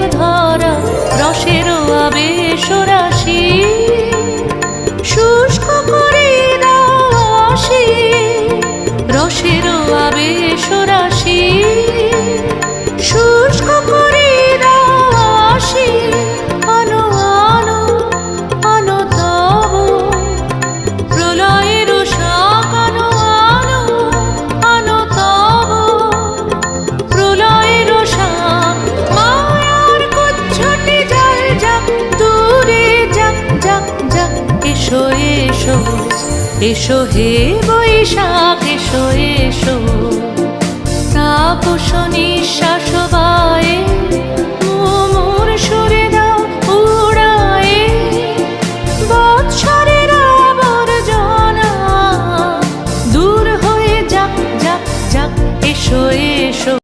ধরা রসের আবেশ রাশি শুষ্ক করে দাও আসি রসের আবেশ রাশি শুষ্ক করে দাও আসি আনো আনো আনো তব প্রলয়ের শাক আনো আনো আনো তব প্রলয়ের শাক মায়ার কুচ্ছটি জল যাক দূরে যাক যাক যাক এসো এসো এসো হে বৈশাখ এসো এসো তাপস নিঃশ্বাস